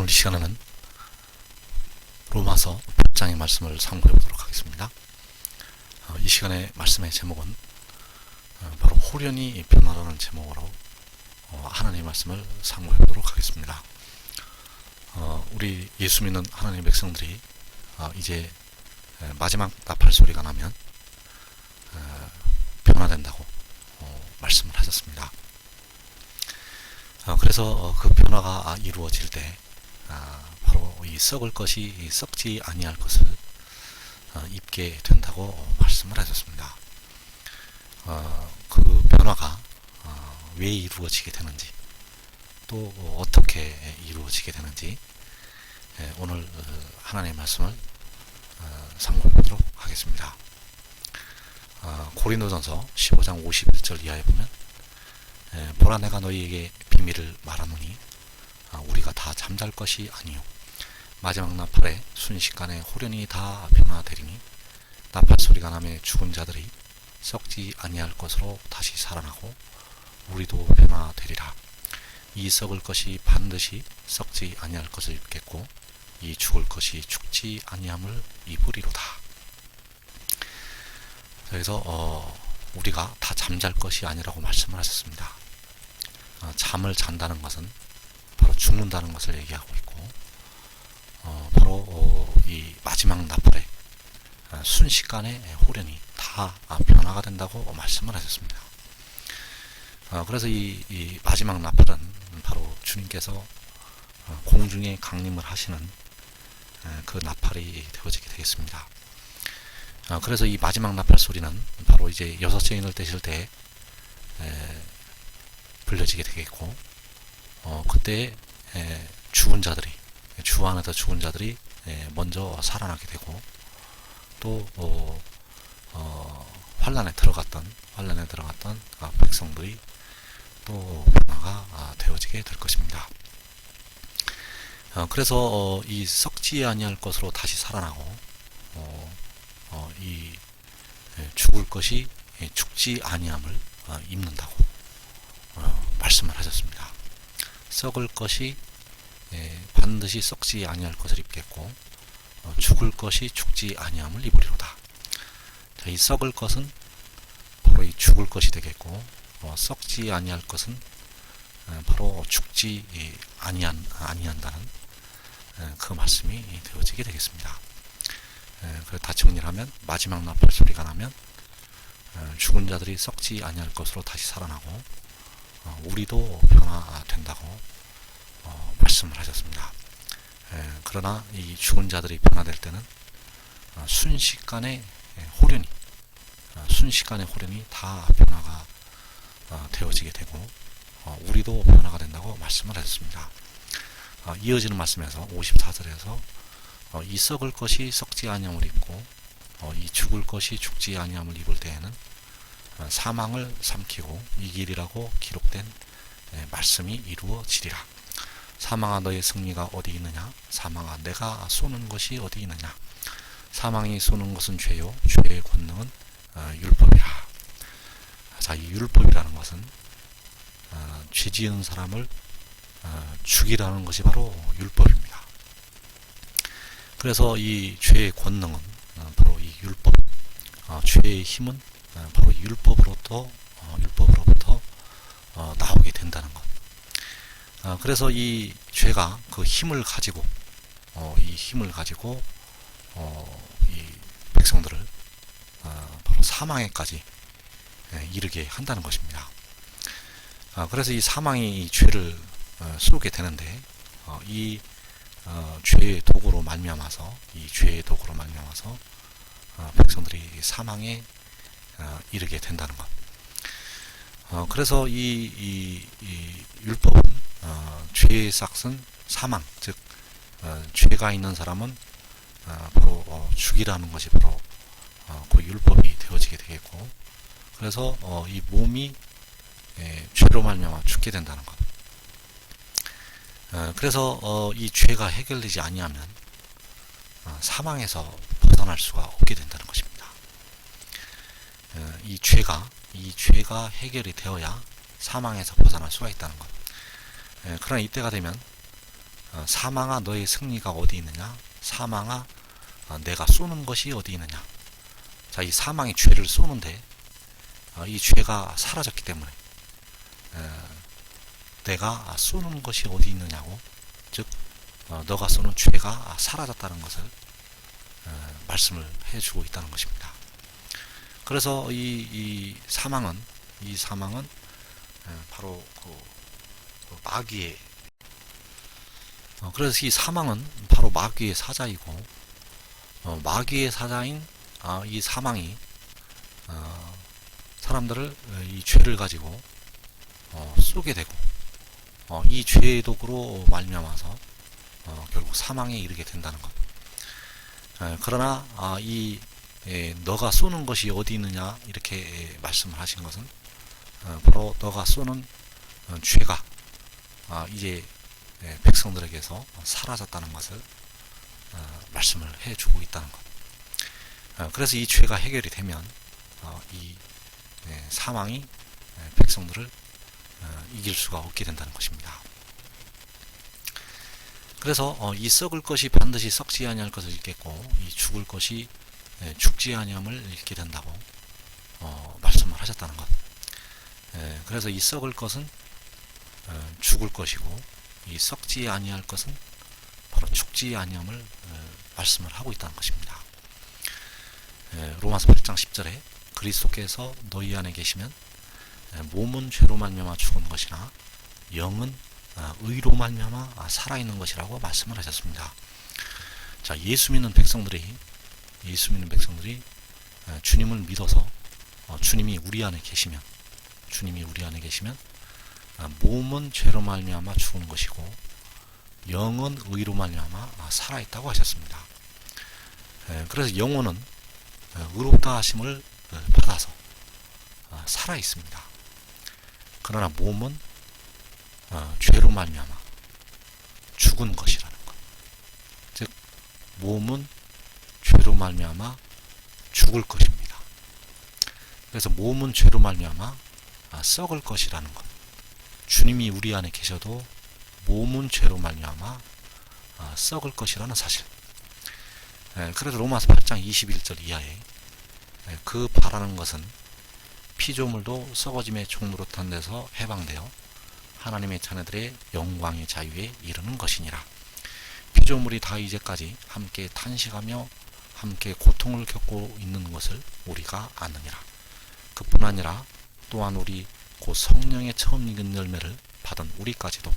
오늘 이 시간에는 로마서 8장의 말씀을 상고해 보도록 하겠습니다. 이 시간의 말씀의 제목은 바로 호련히 변화라는 제목으로 하나님의 말씀을 상고해 보도록 하겠습니다. 우리 예수 믿는 하나님의 백성들이 이제 마지막 나팔 소리가 나면 변화된다고 말씀을 하셨습니다. 그래서 그 변화가 이루어질 때 바로 이 썩을 것이 썩지 아니할 것을 입게 된다고 말씀을 하셨습니다. 그 변화가 왜 이루어지게 되는지 또 어떻게 이루어지게 되는지 오늘 하나님의 말씀을 상고해 보도록 하겠습니다. 고린도전서 15장 51절 이하에 보면 보라 내가 너희에게 비밀을 말하노니 우리가 다 잠잘 것이 아니요 마지막 나팔에 순식간에 호련히 다 변화되리니 나팔 소리가 나매 죽은 자들이 썩지 아니할 것으로 다시 살아나고 우리도 변화되리라. 이 썩을 것이 반드시 썩지 아니할 것을 입겠고 이 죽을 것이 죽지 아니함을 입으리로다. 그래서 우리가 다 잠잘 것이 아니라고 말씀을 하셨습니다. 잠을 잔다는 것은 바로 죽는다는 것을 얘기하고 있고 바로 이 마지막 나팔에 순식간에 호련히 다 변화가 된다고 말씀을 하셨습니다. 그래서 이 마지막 나팔은 바로 주님께서 공중에 강림을 하시는 그 나팔이 되어지게 되겠습니다. 그래서 이 마지막 나팔 소리는 바로 이제 6째 인을 떼실 때 불려지게 되겠고 그때 죽은 자들이 주 안에서 죽은 자들이 먼저 살아나게 되고 또 환란에 들어갔던 백성들이 또 변화가 되어지게 될 것입니다. 그래서 이 썩지 아니할 것으로 다시 살아나고 이 죽을 것이 죽지 아니함을 입는다고 말씀을 하셨습니다. 썩을 것이 반드시 썩지 아니할 것을 입겠고 죽을 것이 죽지 아니함을 입으리로다. 이 썩을 것은 바로 이 죽을 것이 되겠고 썩지 아니할 것은 바로 죽지 아니한다는 그 말씀이 되어지게 되겠습니다. 그래서 다 정리하면 마지막 나팔 소리가 나면 죽은 자들이 썩지 아니할 것으로 다시 살아나고 우리도 변화된다고 말씀을 하셨습니다. 그러나 이 죽은 자들이 변화될 때는 순식간에 호련히 다 변화가 되어지게 되고 우리도 변화가 된다고 말씀을 하셨습니다. 이어지는 말씀에서 54절에서 이 썩을 것이 썩지 아니함을 입고 이 죽을 것이 죽지 아니함을 입을 때에는 사망을 삼키고 이기리라고 기록된 말씀이 이루어지리라. 사망아 너의 승리가 어디 있느냐? 사망아 내가 쏘는 것이 어디 있느냐? 사망이 쏘는 것은 죄요 죄의 권능은 율법이라. 자, 이 율법이라는 것은 죄 지은 사람을 죽이라는 것이 바로 율법입니다. 그래서 이 죄의 권능은 바로 이 율법, 죄의 힘은 바로 율법으로부터 나오게 된다는 것. 그래서 이 죄가 그 힘을 가지고 이 백성들을 바로 사망에까지 이르게 한다는 것입니다. 그래서 이 사망이 이 죄를 쏘게 되는데 이 죄의 도구로 말미암아서 백성들이 사망에 이르게 된다는 것. 그래서 이 율법은 죄의 삭은 사망, 즉 죄가 있는 사람은 바로 죽이라는 것이 바로 그 율법이 되어지게 되겠고, 그래서 이 몸이 죄로 말미암아 죽게 된다는 것. 그래서 이 죄가 해결되지 아니하면 사망에서 벗어날 수가 없게 된다는 것입니다. 이 죄가 해결이 되어야 사망에서 벗어날 수가 있다는 것. 그러나 이때가 되면 사망아 너의 승리가 어디 있느냐? 사망아 내가 쏘는 것이 어디 있느냐? 자, 이 사망이 죄를 쏘는데 이 죄가 사라졌기 때문에 내가 쏘는 것이 어디 있느냐고, 즉 너가 쏘는 죄가 사라졌다는 것을 말씀을 해주고 있다는 것입니다. 그래서 이 사망은 바로 그 마귀의 그래서 이 사망은 바로 마귀의 사자이고, 마귀의 사자인 이 사망이 사람들을 이 죄를 가지고 쏘게 되고, 이 죄의 도구로 말미암아서 결국 사망에 이르게 된다는 것. 그러나 너가 쏘는 것이 어디 있느냐 이렇게 말씀을 하신 것은 바로 너가 쏘는 죄가 이제 백성들에게서 사라졌다는 것을 말씀을 해주고 있다는 것. 그래서 이 죄가 해결이 되면 이 사망이 백성들을 이길 수가 없게 된다는 것입니다. 그래서 이 썩을 것이 반드시 썩지 아니할 것을 읽겠고, 이 죽을 것이 죽지 아니함을 읽게 된다고 말씀을 하셨다는 것. 그래서 이 썩을 것은 죽을 것이고, 이 썩지 아니할 것은 바로 죽지 아니함을 말씀을 하고 있다는 것입니다. 로마서 8장 10절에 그리스도께서 너희 안에 계시면 몸은 죄로 말미암아 죽은 것이나 영은 의로 말미암아 살아있는 것이라고 말씀을 하셨습니다. 자, 예수 믿는 백성들이 주님을 믿어서 주님이 우리 안에 계시면 몸은 죄로 말미암아 죽은 것이고 영은 의로 말미암아 살아있다고 하셨습니다. 그래서 영혼은 의롭다 하심을 받아서 살아있습니다. 그러나 몸은 죄로 말미암아 죽은 것이라는 것. 즉 몸은 죄로 말미암아 죽을 것입니다. 그래서 몸은 죄로 말미암아 썩을 것이라는 것. 주님이 우리 안에 계셔도 몸은 죄로 말미암아 썩을 것이라는 사실. 그래서 로마서 8장 21절 이하에 그 바라는 것은 피조물도 썩어짐의 종노릇한 데서 해방되어 하나님의 자녀들의 영광의 자유에 이르는 것이니라. 피조물이 다 이제까지 함께 탄식하며 함께 고통을 겪고 있는 것을 우리가 아느니라. 그뿐 아니라 또한 우리 곧 성령의 처음 익은 열매를 받은 우리까지도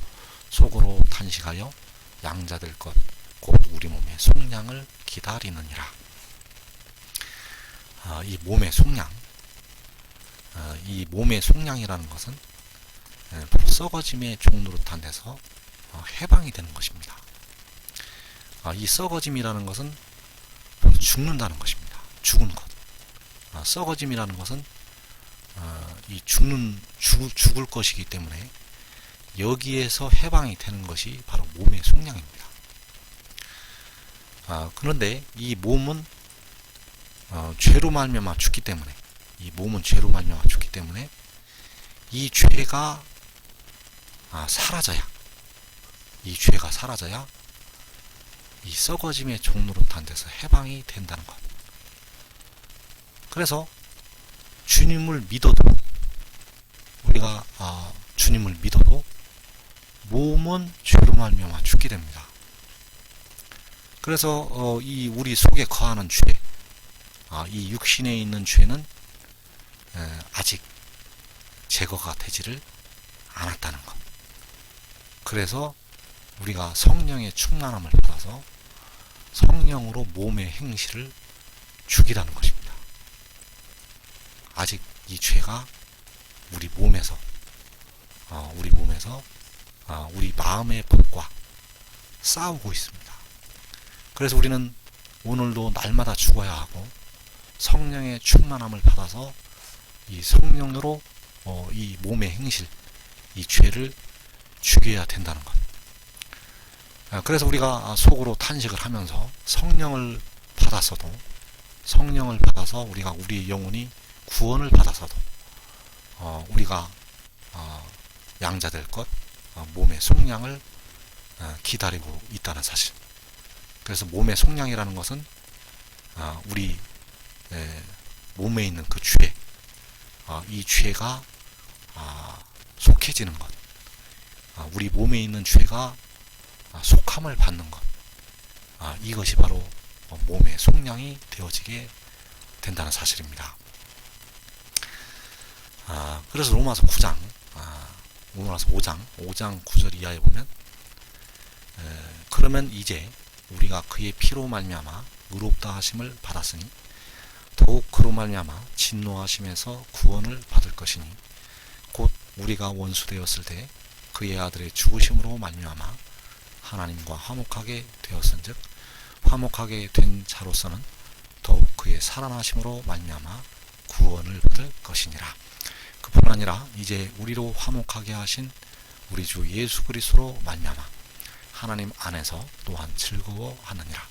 속으로 탄식하여 양자될 것 곧 우리 몸의 속량을 기다리느니라. 이 몸의 속량이라는 것은 바로 썩어짐의 종노릇한 데서 해방이 되는 것입니다. 이 썩어짐이라는 것은 바로 죽는다는 것입니다. 죽은 것. 썩어짐이라는 것은 이 죽을 것이기 때문에 여기에서 해방이 되는 것이 바로 몸의 속량입니다. 그런데 이 몸은 죄로 말미암아 죽기 때문에 이 죄가 사라져야 이 썩어짐의 종노릇한 데서 해방이 된다는 것. 그래서 우리가 주님을 믿어도 몸은 죄로 말미암아 죽게 됩니다. 그래서 이 우리 속에 거하는 죄, 이 육신에 있는 죄는 아직 제거가 되지를 않았다는 것. 그래서 우리가 성령의 충만함을 받아서 성령으로 몸의 행실을 죽이라는 것입니다. 아직 이 죄가 우리 몸에서 우리 마음의 법과 싸우고 있습니다. 그래서 우리는 오늘도 날마다 죽어야 하고 성령의 충만함을 받아서 이 성령으로 이 몸의 행실, 이 죄를 죽여야 된다는 것. 그래서 우리가 속으로 탄식을 하면서 성령을 받아서 우리가 우리의 영혼이 구원을 받아서도 우리가 양자될 것, 몸의 속량을 기다리고 있다는 사실. 그래서 몸의 속량이라는 것은 우리 몸에 있는 그 죄, 이 죄가 속해지는 것, 우리 몸에 있는 죄가 속함을 받는 것, 이것이 바로 몸의 속량이 되어지게 된다는 사실입니다. 그래서 로마서 9장, 로마서 5장 9절 이하에 보면 그러면 이제 우리가 그의 피로 말미암아 의롭다 하심을 받았으니 더욱 그로 말미암아 진노하심에서 구원을 받을 것이니 곧 우리가 원수 되었을 때 그의 아들의 죽으심으로 말미암아 하나님과 화목하게 되었은즉 화목하게 된 자로서는 더욱 그의 살아나심으로 말미암아 구원을 받을 것이니라. 그뿐 아니라 이제 우리로 화목하게 하신 우리 주 예수 그리스도로 말미암아 하나님 안에서 또한 즐거워하느니라.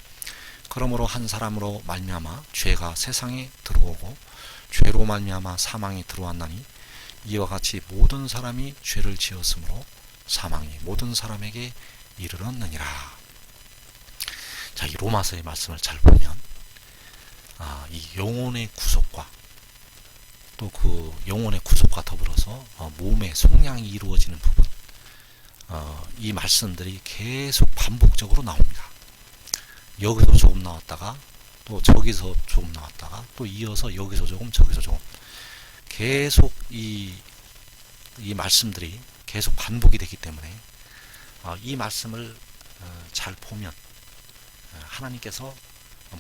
그러므로 한 사람으로 말미암아 죄가 세상에 들어오고 죄로 말미암아 사망이 들어왔나니 이와 같이 모든 사람이 죄를 지었으므로 사망이 모든 사람에게 이르렀느니라. 자, 이 로마서의 말씀을 잘 보면 이 영혼의 구속과 또 그 영혼의 구속과 더불어서 몸의 속량이 이루어지는 부분, 이 말씀들이 계속 반복적으로 나옵니다. 여기서 조금 나왔다가 또 저기서 조금 나왔다가 또 이어서 여기서 조금 저기서 조금 계속 이 말씀들이 계속 반복이 되기 때문에 이 말씀을 잘 보면 하나님께서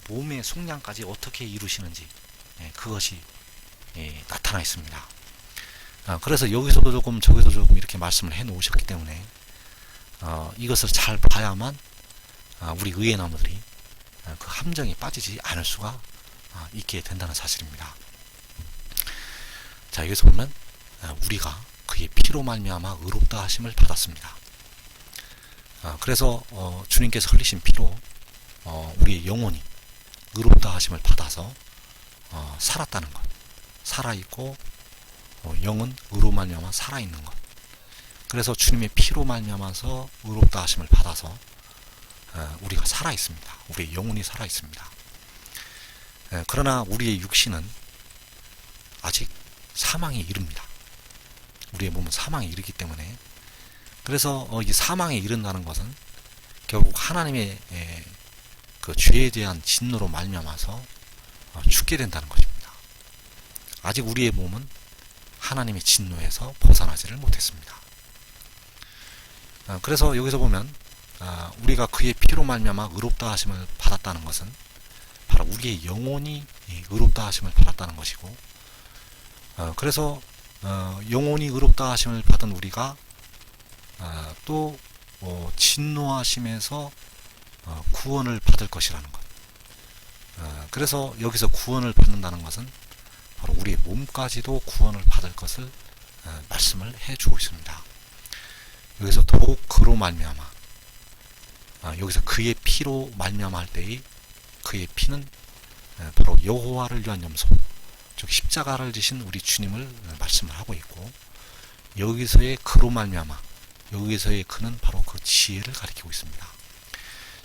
몸의 속량까지 어떻게 이루시는지 그것이 나타나 있습니다. 그래서 여기서도 조금 저기서 조금 이렇게 말씀을 해 놓으셨기 때문에 이것을 잘 봐야만 우리 의회나무들이 그 함정에 빠지지 않을 수가 있게 된다는 사실입니다. 자, 여기서 보면 우리가 그의 피로 말미암아 의롭다 하심을 받았습니다. 그래서 주님께서 흘리신 피로 우리의 영혼이 의롭다 하심을 받아서 살았다는 것, 살아있고 영은 의로 말미암아 살아있는 것. 그래서 주님의 피로 말미암아서 의롭다 하심을 받아서 우리가 살아있습니다. 우리의 영혼이 살아있습니다. 그러나 우리의 육신은 아직 사망에 이릅니다. 우리의 몸은 사망에 이르기 때문에 그래서 이 사망에 이른다는 것은 결국 하나님의 그 죄에 대한 진노로 말미암아서 죽게 된다는 것입니다. 아직 우리의 몸은 하나님의 진노에서 벗어나지를 못했습니다. 그래서 여기서 보면 우리가 그의 피로 말미암아 의롭다 하심을 받았다는 것은 바로 우리의 영혼이 의롭다 하심을 받았다는 것이고, 그래서 영혼이 의롭다 하심을 받은 우리가 또 진노하심에서 구원을 받을 것이라는 것. 그래서 여기서 구원을 받는다는 것은 바로 우리의 몸까지도 구원을 받을 것을 말씀을 해주고 있습니다. 여기서 더욱 그로 말미암아, 여기서 그의 피로 말미암아 할 때의 그의 피는 바로 여호와를 위한 염소, 즉 십자가를 지신 우리 주님을 말씀을 하고 있고, 여기서의 그로 말미암아, 여기서의 그는 바로 그 지혜를 가리키고 있습니다.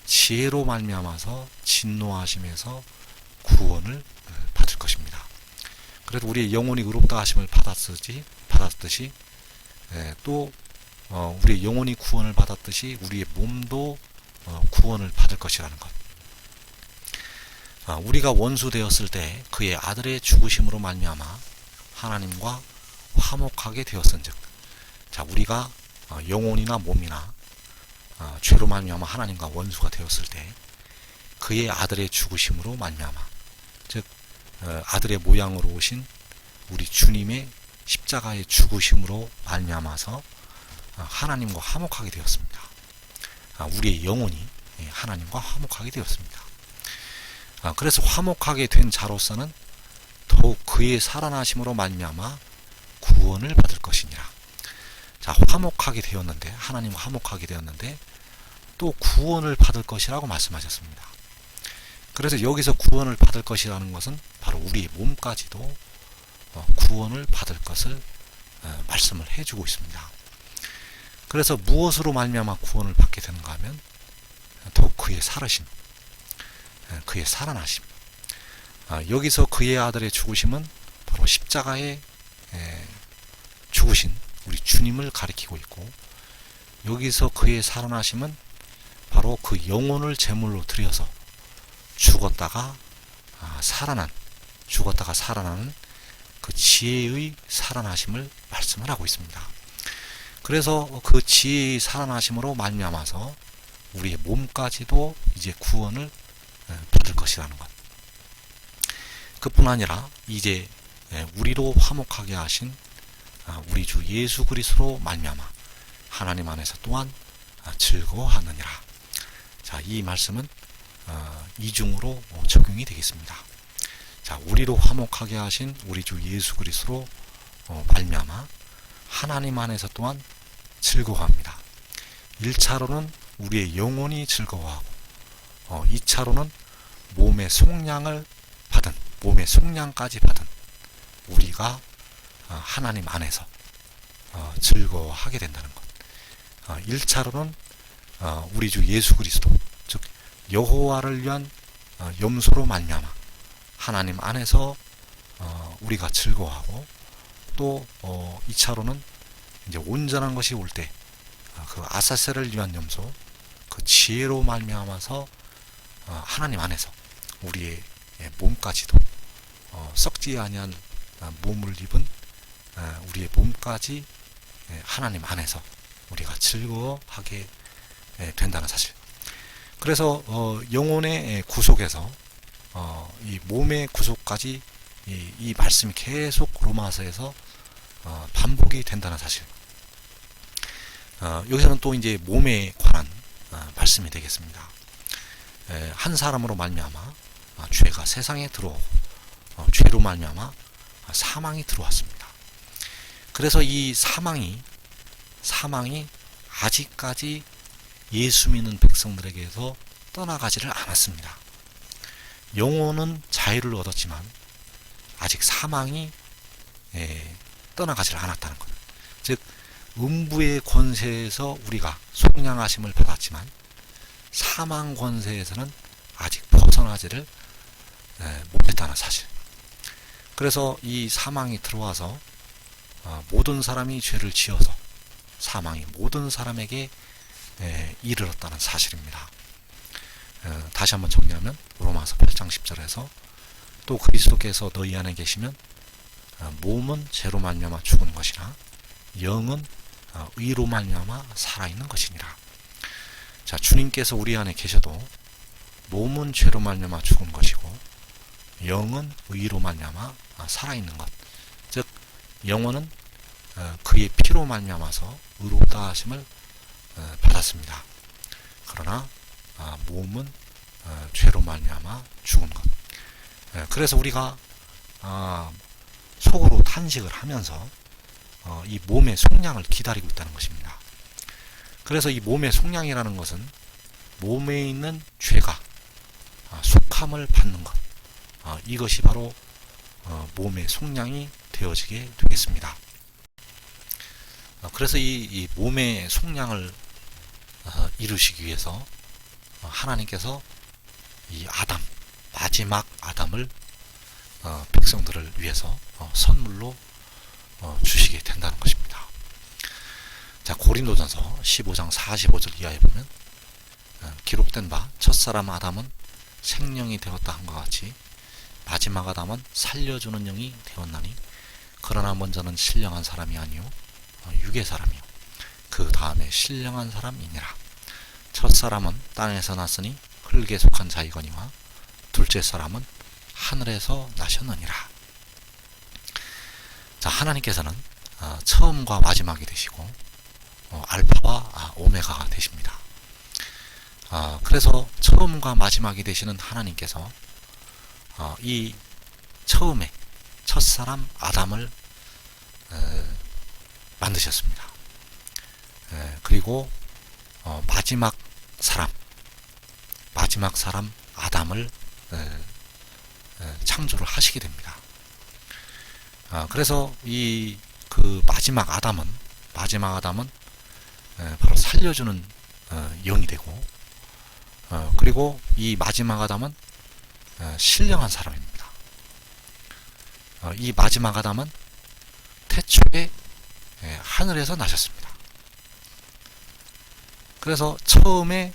지혜로 말미암아서 진노하심에서 구원을 받을 것입니다. 그래도 우리의 영혼이 의롭다 하심을 받았듯이 또 우리의 영혼이 구원을 받았듯이 우리의 몸도 구원을 받을 것이라는 것. 우리가 원수 되었을 때 그의 아들의 죽으심으로 말미암아 하나님과 화목하게 되었은즉, 자, 우리가 영혼이나 몸이나 죄로 말미암아 하나님과 원수가 되었을 때 그의 아들의 죽으심으로 말미암아, 즉 아들의 모양으로 오신 우리 주님의 십자가의 죽으심으로 말미암아서 하나님과 화목하게 되었습니다. 우리의 영혼이 하나님과 화목하게 되었습니다. 그래서 화목하게 된 자로서는 더욱 그의 살아나심으로 말미암아 구원을 받을 것이니라. 자, 화목하게 되었는데, 하나님과 화목하게 되었는데 또 구원을 받을 것이라고 말씀하셨습니다. 그래서 여기서 구원을 받을 것이라는 것은 바로 우리의 몸까지도 구원을 받을 것을 말씀을 해주고 있습니다. 그래서 무엇으로 말미암아 구원을 받게 되는가 하면 더욱 그의 살으심, 그의 살아나심. 여기서 그의 아들의 죽으심은 바로 십자가에 죽으신 우리 주님을 가리키고 있고, 여기서 그의 살아나심은 바로 그 영혼을 제물로 드려서 죽었다가 살아나는 그 지혜의 살아나심을 말씀을 하고 있습니다. 그래서 그 지혜의 살아나심으로 말미암아서 우리의 몸까지도 이제 구원을 받을 것이라는 것. 그뿐 아니라 이제 우리로 화목하게 하신 우리 주 예수 그리스도로 말미암아 하나님 안에서 또한 즐거워하느니라. 자, 이 말씀은 이중으로 적용이 되겠습니다. 자, 우리로 화목하게 하신 우리 주 예수 그리스도로 말미암아 하나님 안에서 또한 즐거워합니다. 1차로는 우리의 영혼이 즐거워하고 2차로는 몸의 속량까지 받은 우리가 하나님 안에서 즐거워하게 된다는 것. 1차로는 우리 주 예수 그리스도, 즉 여호와를 위한 염소로 말미암아 하나님 안에서 우리가 즐거워하고, 또 2차로는 이제 온전한 것이 올 때 그 아사셀을 위한 염소, 그 지혜로 말미암아서 하나님 안에서 우리의 몸까지도 썩지 아니한 몸을 입은 우리의 몸까지 하나님 안에서 우리가 즐거워하게 된다는 사실. 그래서 영혼의 구속에서 이 몸의 구속까지 이 말씀이 계속 로마서에서 반복이 된다는 사실. 여기서는 또 이제 몸에 관한 말씀이 되겠습니다. 한 사람으로 말미암아 죄가 세상에 들어오고 죄로 말미암아 사망이 들어왔습니다. 그래서 이 사망이 아직까지 예수 믿는 백성들에게서 떠나가지를 않았습니다. 영혼은 자유를 얻었지만 아직 사망이 떠나가지를 않았다는 것. 즉 음부의 권세에서 우리가 속량하심을 받았지만 사망 권세에서는 아직 벗어나지를 못했다는 사실. 그래서 이 사망이 들어와서 모든 사람이 죄를 지어서 사망이 모든 사람에게 이르렀다는 사실입니다. 다시 한번 정리하면 로마서 8장 10절에서 또 그리스도께서 너희 안에 계시면 몸은 죄로 말미암아 죽은 것이나 영은 의로 말미암아 살아있는 것이니라. 자, 주님께서 우리 안에 계셔도 몸은 죄로 말미암아 죽은 것이고 영은 의로 말미암아 살아있는 것. 즉 영혼은 그의 피로 말미암아서 의롭다 하심을 받았습니다. 그러나 몸은 죄로 말미암아 죽은 것. 그래서 우리가 속으로 탄식을 하면서 이 몸의 속량을 기다리고 있다는 것입니다. 그래서 이 몸의 속량이라는 것은 몸에 있는 죄가 속함을 받는 것, 이것이 바로 몸의 속량이 되어지게 되겠습니다. 그래서 이 몸의 속량을 이루시기 위해서 하나님께서 이 마지막 아담을 백성들을 위해서 선물로 주시게 된다는 것입니다. 자, 고린도전서 15장 45절 이하에 보면 기록된 바 첫사람 아담은 생령이 되었다 함과 같이 마지막 아담은 살려주는 영이 되었나니 그러나 먼저는 신령한 사람이 아니요 육의 사람이요 그 다음에 신령한 사람이니라. 첫사람은 땅에서 났으니 흙에 속한 자이거니와 둘째 사람은 하늘에서 나셨느니라. 자, 하나님께서는 처음과 마지막이 되시고 알파와 오메가가 되십니다. 그래서 처음과 마지막이 되시는 하나님께서 이 처음에 첫사람 아담을 만드셨습니다. 그리고 마지막 사람 아담을 창조를 하시게 됩니다. 그래서 그 마지막 아담은 바로 살려주는 영이 되고, 그리고 이 마지막 아담은 신령한 사람입니다. 이 마지막 아담은 태초에 하늘에서 나셨습니다. 그래서 처음에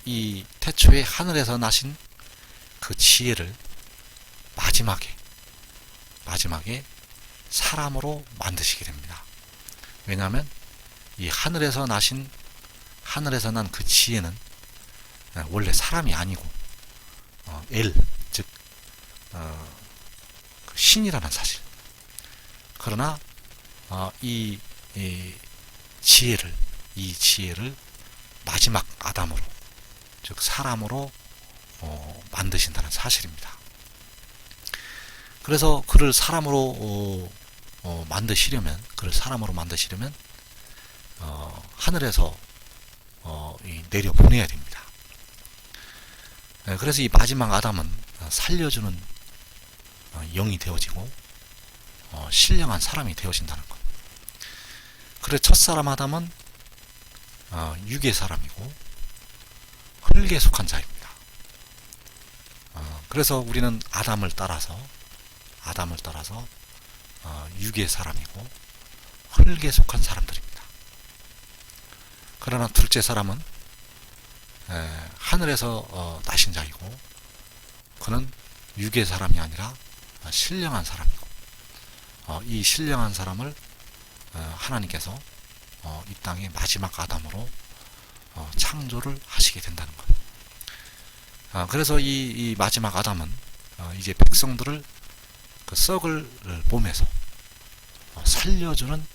이 태초에 하늘에서 나신 그 지혜를 마지막에 사람으로 만드시게 됩니다. 왜냐하면 이 하늘에서 난 그 지혜는 원래 사람이 아니고 즉 신이라는 사실. 그러나 이 지혜를 마지막 아담으로, 즉 사람으로 만드신다는 사실입니다. 그래서 그를 사람으로 만드시려면 하늘에서 내려 보내야 됩니다. 그래서 이 마지막 아담은 살려주는 영이 되어지고 신령한 사람이 되어진다는 것. 그래서 첫사람 아담은 육의 사람이고 흙에 속한 자입니다. 그래서 우리는 아담을 따라서 육의 사람이고 흙에 속한 사람들입니다. 그러나 둘째 사람은 하늘에서 나신 자이고, 그는 육의 사람이 아니라 신령한 사람이고, 이 신령한 사람을 하나님께서 이 땅의 마지막 아담으로 창조를 하시게 된다는 것. 그래서 이 마지막 아담은 이제 백성들을 그 썩을 몸에서 살려주는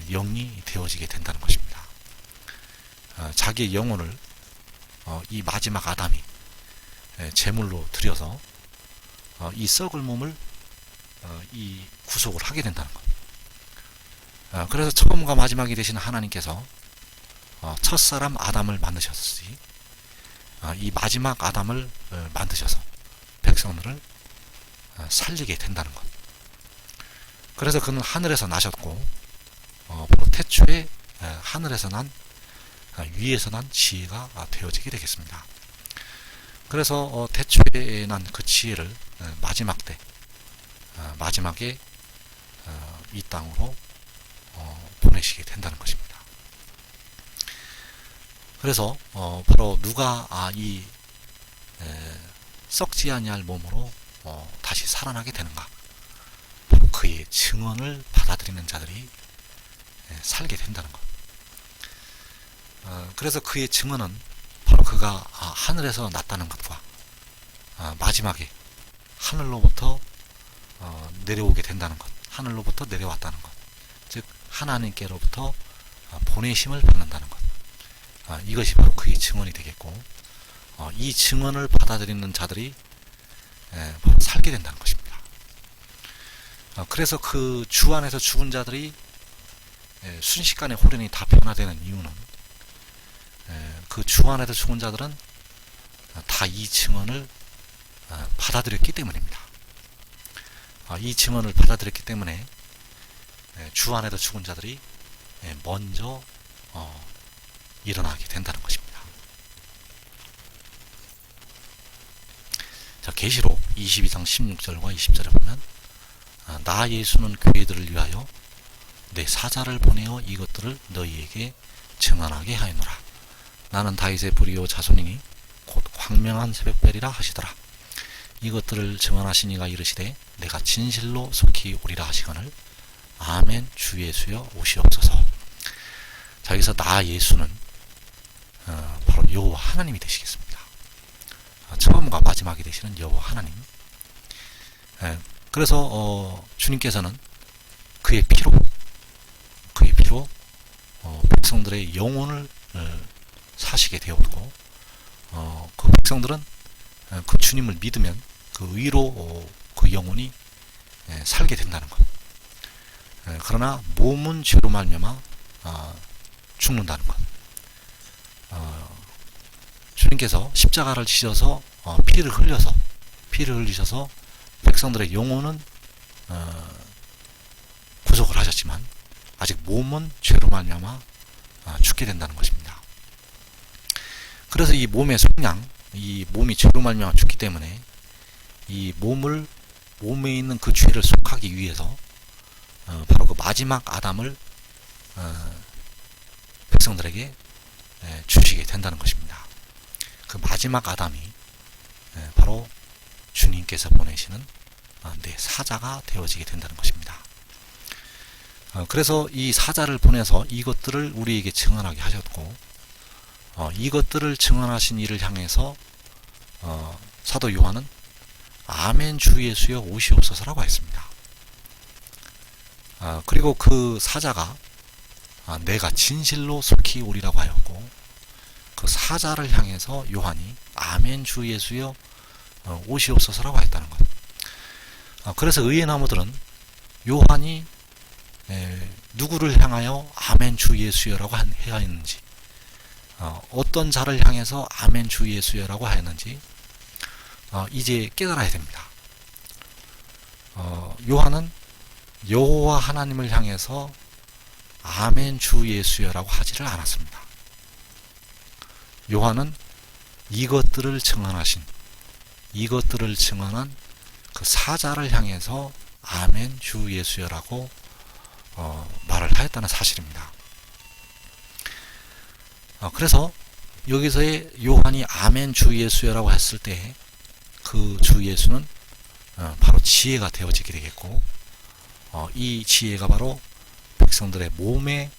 영이 되어지게 된다는 것입니다. 자기의 영혼을 이 마지막 아담이 제물로 드려서 이 썩을 몸을 이 구속을 하게 된다는 것. 그래서 처음과 마지막이 되신 하나님께서 첫사람 아담을 만드셨으니 이 마지막 아담을 만드셔서 백성들을 살리게 된다는 것. 그래서 그는 하늘에서 나셨고, 바로 태초에 하늘에서 위에서 난 지혜가 되어지게 되겠습니다. 그래서 태초에 난 그 지혜를 마지막에 이 땅으로 보내시게 된다는 것입니다. 그래서 바로 누가 이 썩지 아니할 몸으로 다시 살아나게 되는가? 바로 그의 증언을 받아들이는 자들이 살게 된다는 것. 그래서 그의 증언은 바로 그가 하늘에서 났다는 것과 마지막에 하늘로부터 내려오게 된다는 것, 하늘로부터 내려왔다는 것, 즉 하나님께로부터 보내심을 받는다는 것, 이것이 바로 그의 증언이 되겠고, 이 증언을 받아들이는 자들이 바로 살게 된다는 것입니다. 그래서 그 주 안에서 죽은 자들이 순식간에 호련히 다 변화되는 이유는 그 주 안에서 죽은 자들은 다 이 증언을 받아들였기 때문입니다. 이 증언을 받아들였기 때문에 주 안에서 죽은 자들이 먼저 일어나게 된다는 것입니다. 자, 계시록 22장 16절과 20절에 보면 나 예수는 교회들을 위하여 내 사자를 보내어 이것들을 너희에게 증언하게 하였노라. 나는 다윗의 뿌리요 자손이니 곧 광명한 새벽별이라 하시더라. 이것들을 증언하시니가 이르시되 내가 진실로 속히 오리라 하시거늘 아멘. 주 예수여 오시옵소서. 자, 여기서 나 예수는 바로 여호와 하나님이 되시겠습니다. 처음과 마지막이 되시는 여호와 하나님. 그래서 주님께서는 그의 피로 백성들의 영혼을 사시게 되었고, 그 백성들은 그 주님을 믿으면 그 의로 그 영혼이 살게 된다는 것. 그러나 몸은 죄로 말미암아 죽는다는 것. 주님께서 십자가를 지셔서 피를 흘리셔서 백성들의 영혼은 구속을 하셨지만 아직 몸은 죄로 말미암아 죽게 된다는 것입니다. 그래서 이 몸의 속량, 이 몸이 죄로 말미암아 죽기 때문에 이 몸에 있는 그 죄를 속하기 위해서 바로 그 마지막 아담을 백성들에게 주시게 된다는 것입니다. 그 마지막 아담이 바로 주님께서 보내시는 사자가 되어지게 된다는 것입니다. 그래서 이 사자를 보내서 이것들을 우리에게 증언하게 하셨고, 이것들을 증언하신 이를 향해서 사도 요한은 아멘 주 예수여 오시옵소서라고 했습니다. 그리고 그 사자가 내가 진실로 속히 오리라고 하였고, 그 사자를 향해서 요한이 아멘 주 예수여 오시옵소서라고 했다는 것. 그래서 의의 나무들은 요한이 누구를 향하여 아멘 주 예수여라고 해야 했는지, 어떤 자를 향해서 아멘 주 예수여라고 하였는지 이제 깨달아야 됩니다. 요한은 여호와 하나님을 향해서 아멘 주 예수여라고 하지를 않았습니다. 요한은 이것들을 증언한 그 사자를 향해서 아멘 주 예수여라고 말을 하였다는 사실입니다. 그래서 여기서의 요한이 아멘 주 예수여라고 했을 때 그 주 예수는 바로 지혜가 되어지게 되겠고, 이 지혜가 바로 백성들의 몸의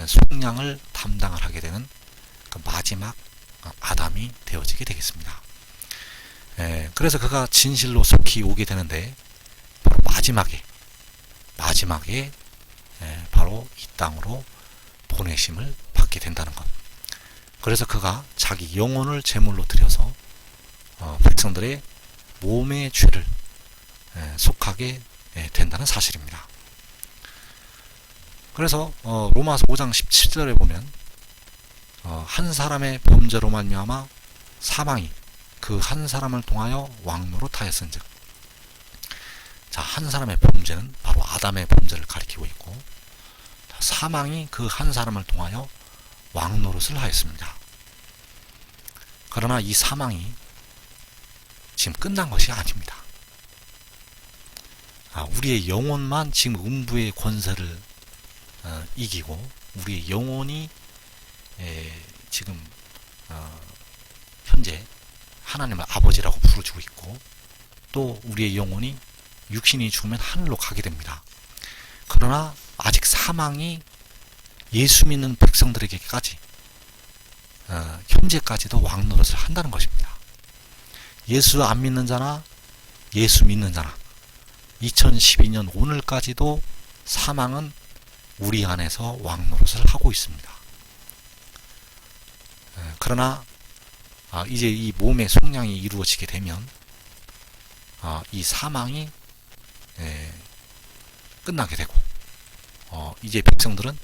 속량을 담당을 하게 되는 그 마지막 아담이 되어지게 되겠습니다. 그래서 그가 진실로 속히 오게 되는데 바로 마지막에 바로 이 땅으로 보내심을 받게 된다는 것. 그래서 그가 자기 영혼을 제물로 드려서 백성들의 몸의 죄를 속하게 된다는 사실입니다. 그래서 로마서 5장 17절에 보면 한 사람의 범죄로 말미암아 사망이 그 한 사람을 통하여 왕노릇하였은즉, 자, 한 사람의 범죄는 바로 아담의 범죄를 가리키고 있고, 사망이 그 한 사람을 통하여 왕노릇을 하였습니다. 그러나 이 사망이 지금 끝난 것이 아닙니다. 우리의 영혼만 지금 음부의 권세를 이기고, 우리의 영혼이 지금 현재 하나님을 아버지라고 부르짖고 있고, 또 우리의 영혼이 육신이 죽으면 하늘로 가게 됩니다. 그러나 아직 사망이 예수 믿는 백성들에게까지 현재까지도 왕노릇을 한다는 것입니다. 예수 안 믿는 자나 예수 믿는 자나 2012년 오늘까지도 사망은 우리 안에서 왕노릇을 하고 있습니다. 그러나 이제 이 몸의 속량이 이루어지게 되면 이 사망이 끝나게 되고, 이제 백성들은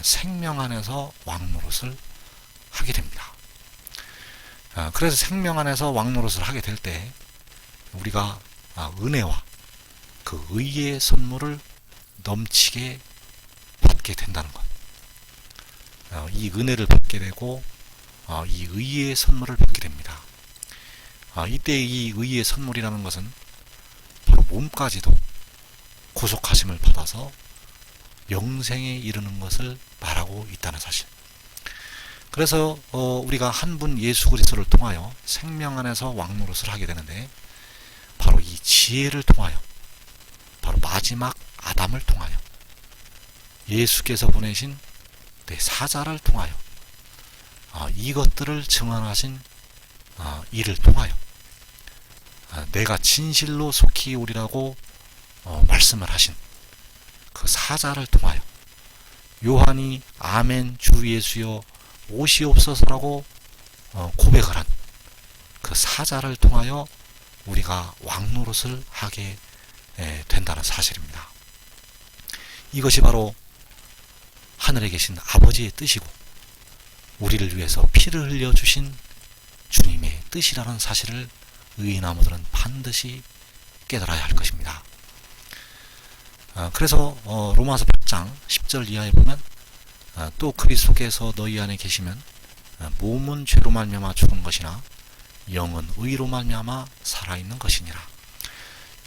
생명 안에서 왕노릇을 하게 됩니다. 그래서 생명 안에서 왕노릇을 하게 될 때 우리가 은혜와 그 의의 선물을 넘치게 받게 된다는 것. 이 은혜를 받게 되고 이 의의 선물을 받게 됩니다. 이때 이 의의 선물이라는 것은 바로 몸까지도 구속하심을 받아서 영생에 이르는 것을 말하고 있다는 사실. 그래서 우리가 한 분 예수 그리스도를 통하여 생명 안에서 왕노릇을 하게 되는데, 바로 이 지혜를 통하여, 바로 마지막 아담을 통하여, 예수께서 보내신 사자를 통하여, 이것들을 증언하신 이를 통하여 내가 진실로 속히 오리라고 말씀을 하신 그 사자를 통하여, 요한이 아멘 주 예수여 오시옵소서라고 고백을 한 그 사자를 통하여 우리가 왕노릇을 하게 된다는 사실입니다. 이것이 바로 하늘에 계신 아버지의 뜻이고, 우리를 위해서 피를 흘려주신 주님의 뜻이라는 사실을 의인나무들은 반드시 깨달아야 할 것입니다. 그래서 로마서 8장 10절 이하에 보면 또 그리스도께서 너희 안에 계시면 몸은 죄로 말미암아 죽은 것이나 영은 의로 말미암아 살아있는 것이니라.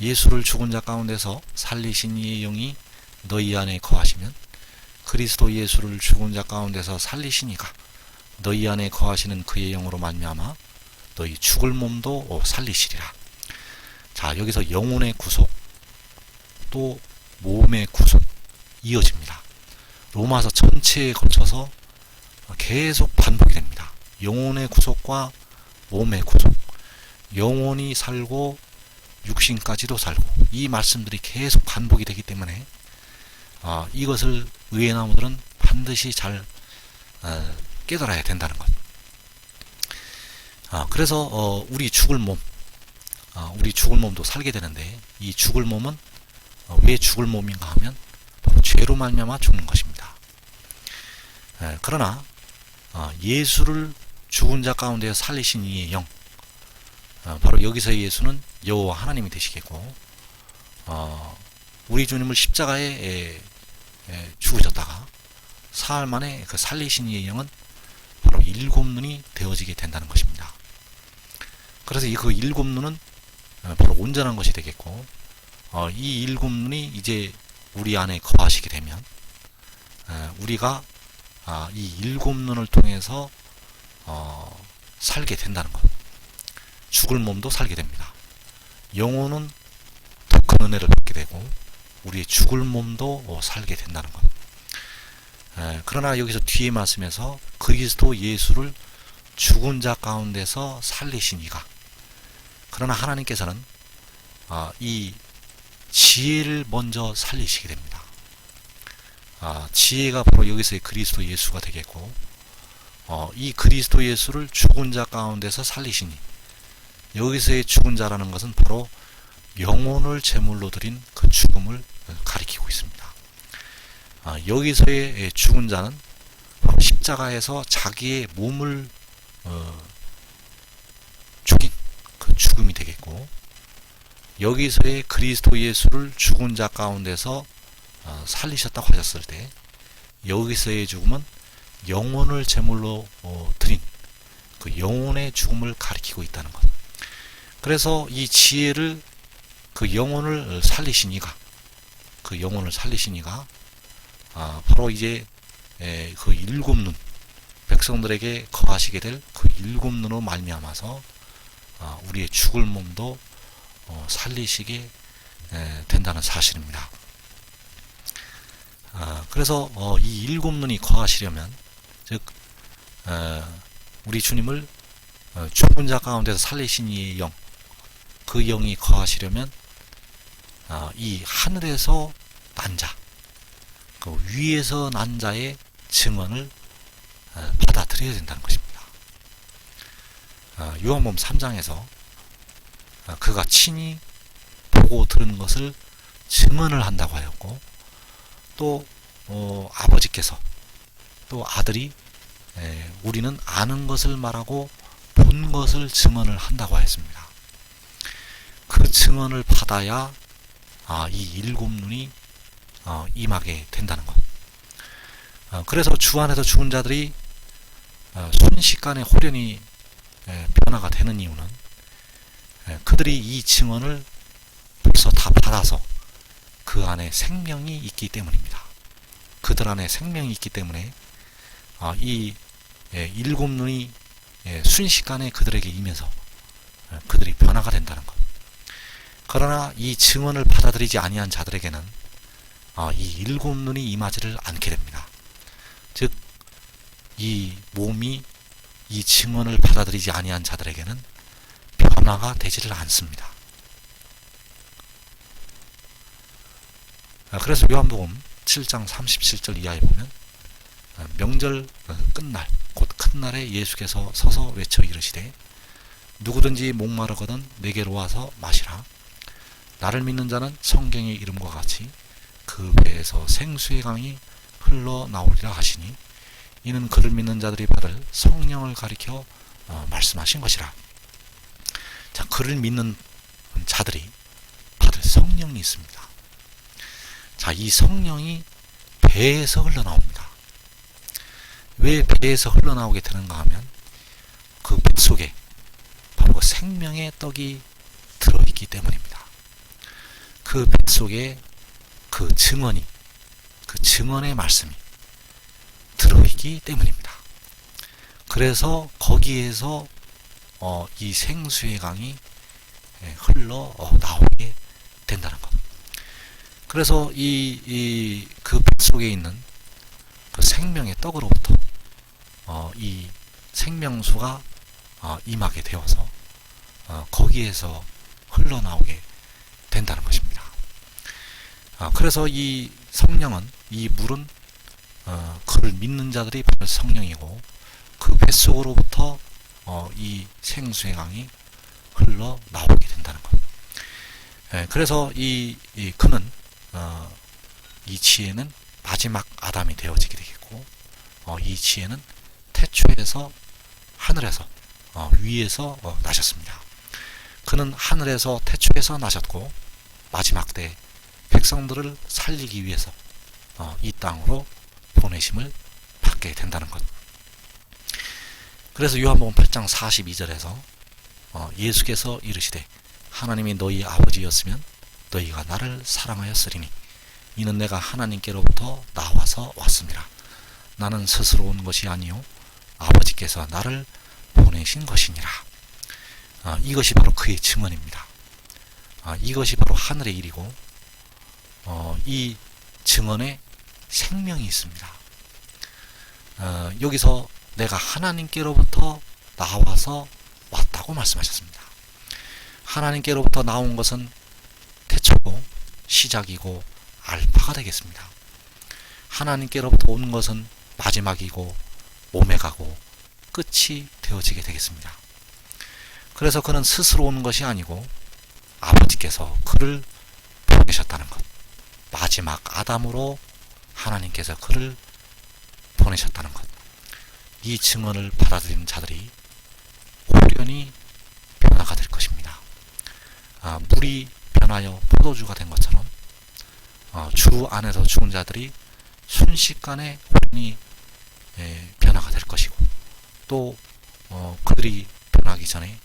예수를 죽은 자 가운데서 살리신 이의 영이 너희 안에 거하시면 그리스도 예수를 죽은 자 가운데서 살리신 이가 너희 안에 거하시는 그의 영으로 말미암아 너희 죽을 몸도 살리시리라. 자, 여기서 영혼의 구속 또 몸의 구속 이어집니다. 로마서 전체에 걸쳐서 계속 반복이 됩니다. 영혼의 구속과 몸의 구속, 영혼이 살고 육신까지도 살고, 이 말씀들이 계속 반복이 되기 때문에 이것을 의회나무들은 반드시 잘 깨달아야 된다는 것. 그래서 우리 죽을 몸도 살게 되는데, 이 죽을 몸은 왜 죽을 몸인가 하면 바로 죄로 말미암아 죽는 것입니다. 그러나 예수를 죽은 자 가운데 살리신 이의 영, 바로 여기서의 예수는 여호와 하나님이 되시겠고, 우리 주님을 십자가에 죽으셨다가 사흘 만에 그 살리신 이의 영은 바로 일곱 눈이 되어지게 된다는 것입니다. 그래서 그 일곱 눈은 바로 온전한 것이 되겠고, 이 일곱 눈이 이제 우리 안에 거하시게 되면 우리가 이 일곱 눈을 통해서 살게 된다는 것. 죽을 몸도 살게 됩니다. 영혼은 더 큰 은혜를 받게 되고 우리의 죽을 몸도 살게 된다는 것. 그러나 여기서 뒤에 말씀에서 그리스도 예수를 죽은 자 가운데서 살리신 이가, 그러나 하나님께서는 이 지혜를 먼저 살리시게 됩니다. 지혜가 바로 여기서의 그리스도 예수가 되겠고, 이 그리스도 예수를 죽은 자 가운데서 살리시니, 여기서의 죽은 자라는 것은 바로 영혼을 제물로 드린 그 죽음을 가리키고 있습니다. 여기서의 죽은 자는 바로 십자가에서 자기의 몸을 죽인 그 죽음이 되겠고, 여기서의 그리스도 예수를 죽은 자 가운데서 살리셨다고 하셨을 때, 여기서의 죽음은 영혼을 제물로 드린 그 영혼의 죽음을 가리키고 있다는 것. 그래서 이 지혜를, 그 영혼을 살리신 이가, 바로 이제 그 일곱 눈, 백성들에게 거하시게 될 그 일곱 눈으로 말미암아서 우리의 죽을 몸도 살리시게 된다는 사실입니다. 그래서 이 일곱 눈이 거하시려면, 즉 우리 주님을 죽은 자 가운데서 살리신 이의 영, 그 영이 거하시려면 이 하늘에서 난 자, 그 위에서 난 자의 증언을 받아들여야 된다는 것입니다. 요한복음 3장에서 그가 친히 보고 들은 것을 증언을 한다고 하였고, 또 아버지께서, 또 아들이 우리는 아는 것을 말하고 본 것을 증언을 한다고 하였습니다. 그 증언을 받아야 이 일곱 눈이 임하게 된다는 것. 그래서 주 안에서 죽은 자들이 순식간에 홀연히 변화가 되는 이유는 그들이 이 증언을 벌써 다 받아서 그 안에 생명이 있기 때문입니다. 그들 안에 생명이 있기 때문에 이 일곱 눈이 순식간에 그들에게 임해서 그들이 변화가 된다는 것. 그러나 이 증언을 받아들이지 아니한 자들에게는 이 일곱 눈이 임하지를 않게 됩니다. 즉, 이 몸이 이 증언을 받아들이지 아니한 자들에게는 변화가 되지를 않습니다. 그래서 요한복음 7장 37절 이하에 보면, 명절 끝날, 곧 큰 날에 예수께서 서서 외쳐 이르시되 누구든지 목마르거든 내게로 와서 마시라. 나를 믿는 자는 성경의 이름과 같이 그 배에서 생수의 강이 흘러나오리라 하시니, 이는 그를 믿는 자들이 받을 성령을 가리켜 말씀하신 것이라. 자, 그를 믿는 자들이 받을 성령이 있습니다. 자, 이 성령이 배에서 흘러나옵니다. 왜 배에서 흘러나오게 되는가 하면 그 뱃속에 바로 그 생명의 떡이 들어있기 때문입니다. 그 뱃속에 그 증언의 말씀이 들어있기 때문입니다. 그래서 거기에서 이 생수의 강이 흘러 나오게 된다는 것. 그래서 그 뱃속에 있는 그 생명의 떡으로부터 이 생명수가 임하게 되어서 거기에서 흘러나오게 된다는 것입니다. 그래서 이 성령은, 이 물은 그를 믿는 자들이 바로 성령이고 그 뱃속으로부터 이 생수의 강이 흘러나오게 된다는 것. 그래서 그는 이 지혜는 마지막 아담이 되어지게 되겠고 이 지혜는 태초에서 하늘에서 위에서 나셨습니다. 그는 하늘에서 태초에서 나셨고 마지막 때 백성들을 살리기 위해서 이 땅으로 보내심을 받게 된다는 것. 그래서 요한복음 8장 42절에서 예수께서 이르시되 하나님이 너희 아버지였으면 너희가 나를 사랑하였으리니 이는 내가 하나님께로부터 나와서 왔습니다. 나는 스스로 온 것이 아니요 아버지께서 나를 보내신 것이니라. 이것이 바로 그의 증언입니다. 이것이 바로 하늘의 일이고 이 증언에 생명이 있습니다. 여기서 내가 하나님께로부터 나와서 왔다고 말씀하셨습니다. 하나님께로부터 나온 것은 태초고 시작이고 알파가 되겠습니다. 하나님께로부터 온 것은 마지막이고 오메가고 끝이 되어지게 되겠습니다. 그래서 그는 스스로 오는 것이 아니고 아버지께서 그를 보내셨다는 것. 마지막 아담으로 하나님께서 그를 보내셨다는 것. 이 증언을 받아들이는 자들이 올연히 변화가 될 것입니다. 물이 변하여 포도주가 된 것처럼 주 안에서 죽은 자들이 순식간에 올연히 변화가 될 것이고 또 그들이 변하기 전에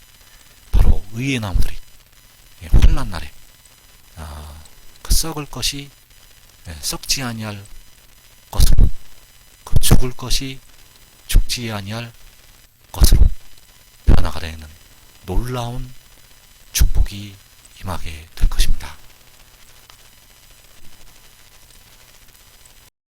바로 의의 나무들이 환난 날에 그 썩을 것이 썩지 아니할 것으로 그 죽을 것이 죽지 아니할 것으로 변화가 되는 놀라운 축복이 임하게 될 것입니다.